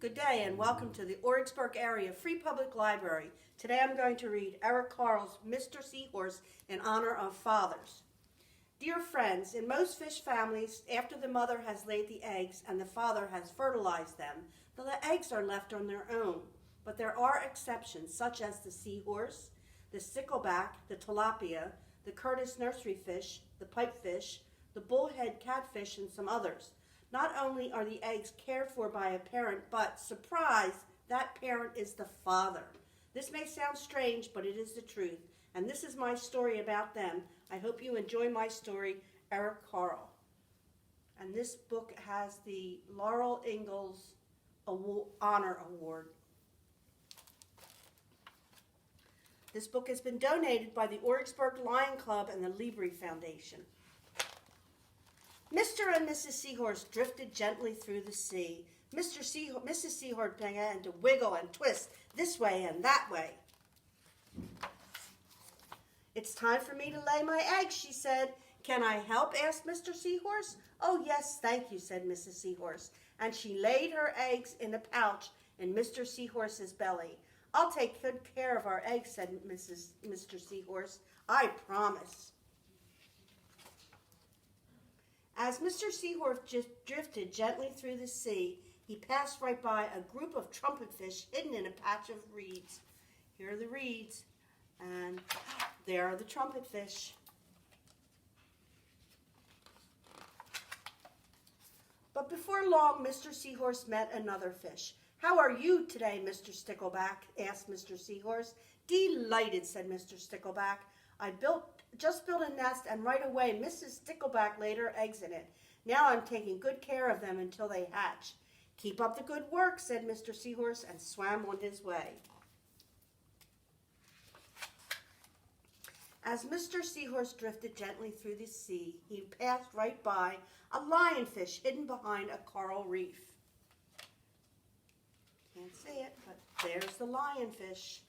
Good day and welcome to the Origsburg Area Free Public Library. Today I'm going to read Eric Carle's Mr. Seahorse in honor of fathers. Dear friends, in most fish families, after the mother has laid the eggs and the father has fertilized them, the eggs are left on their own. But there are exceptions, such as the seahorse, the stickleback, the tilapia, the Curtis nursery fish, the pipefish, the bullhead catfish, and some others. Not only are the eggs cared for by a parent, but, surprise, that parent is the father. This may sound strange, but it is the truth. And this is my story about them. I hope you enjoy my story, Eric Carle. And this book has the Laurel Ingalls Honor Award. This book has been donated by the Origsburg Lion Club and the Libri Foundation. Mr. and Mrs. Seahorse drifted gently through the sea. Mrs. Seahorse began to wiggle and twist this way and that way. It's time for me to lay my eggs, she said. Can I help? Asked Mr. Seahorse. Oh, yes, thank you, said Mrs. Seahorse. And she laid her eggs in a pouch in Mr. Seahorse's belly. I'll take good care of our eggs, said Mr. Seahorse. I promise. As Mr. Seahorse drifted gently through the sea, he passed right by a group of trumpetfish hidden in a patch of reeds. Here are the reeds, and there are the trumpetfish. But before long, Mr. Seahorse met another fish. How are you today, Mr. Stickleback? Asked Mr. Seahorse. Delighted, said Mr. Stickleback. I just built a nest, and right away Mrs. Stickleback laid her eggs in it. Now I'm taking good care of them until they hatch. Keep up the good work, said Mr. Seahorse, and swam on his way. As Mr. Seahorse drifted gently through the sea, he passed right by a lionfish hidden behind a coral reef. Can't see it, but there's the lionfish.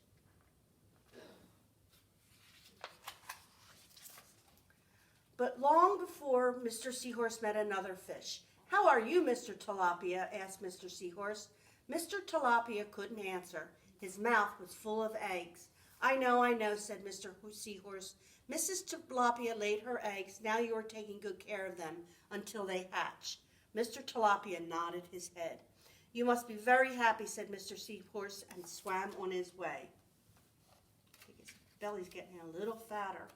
But long before Mr. Seahorse met another fish. How are you, Mr. Tilapia? Asked Mr. Seahorse. Mr. Tilapia couldn't answer. His mouth was full of eggs. I know, said Mr. Seahorse. Mrs. Tilapia laid her eggs. Now you are taking good care of them until they hatch. Mr. Tilapia nodded his head. You must be very happy, said Mr. Seahorse, and swam on his way. His belly's getting a little fatter.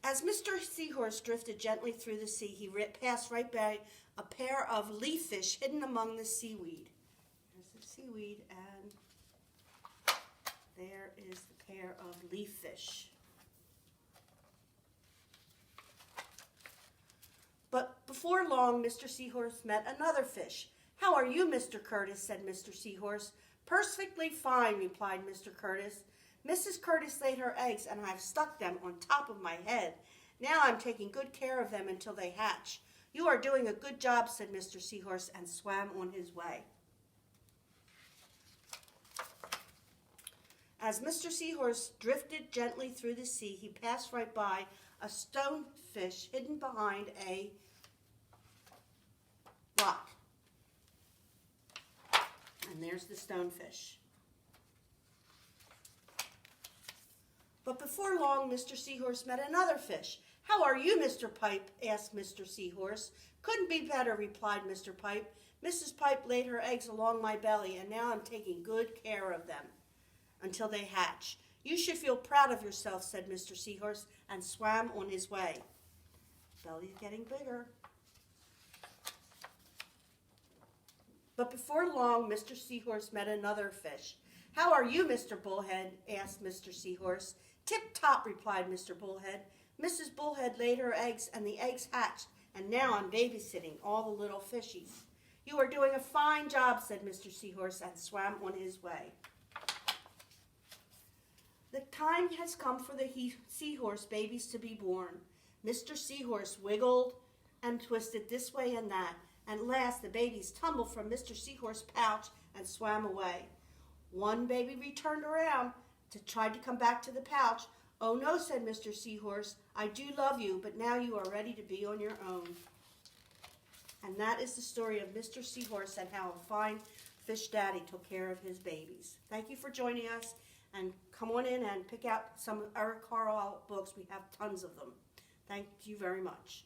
As Mr. Seahorse drifted gently through the sea, he passed right by a pair of leaf fish hidden among the seaweed. There's the seaweed, and there is the pair of leaf fish. But before long, Mr. Seahorse met another fish. How are you, Mr. Curtis? Said Mr. Seahorse. Perfectly fine, replied Mr. Curtis. Mrs. Curtis laid her eggs, and I've stuck them on top of my head. Now I'm taking good care of them until they hatch. You are doing a good job, said Mr. Seahorse, and swam on his way. As Mr. Seahorse drifted gently through the sea, he passed right by a stonefish hidden behind a rock. And there's the stonefish. But before long, Mr. Seahorse met another fish. How are you, Mr. Pipe? Asked Mr. Seahorse. Couldn't be better, replied Mr. Pipe. Mrs. Pipe laid her eggs along my belly, and now I'm taking good care of them until they hatch. You should feel proud of yourself, said Mr. Seahorse, and swam on his way. Belly's getting bigger. But before long, Mr. Seahorse met another fish. How are you, Mr. Bullhead? Asked Mr. Seahorse. Tip-top, replied Mr. Bullhead. Mrs. Bullhead laid her eggs, and the eggs hatched, and now I'm babysitting all the little fishies. You are doing a fine job, said Mr. Seahorse, and swam on his way. The time has come for the seahorse babies to be born. Mr. Seahorse wiggled and twisted this way and that, and at last the babies tumbled from Mr. Seahorse's pouch and swam away. One baby returned around to try to come back to the pouch. Oh no, said Mr. Seahorse, I do love you, but now you are ready to be on your own. And that is the story of Mr. Seahorse and how a fine fish daddy took care of his babies. Thank you for joining us, and come on in and pick out some Eric Carle books. We have tons of them. Thank you very much.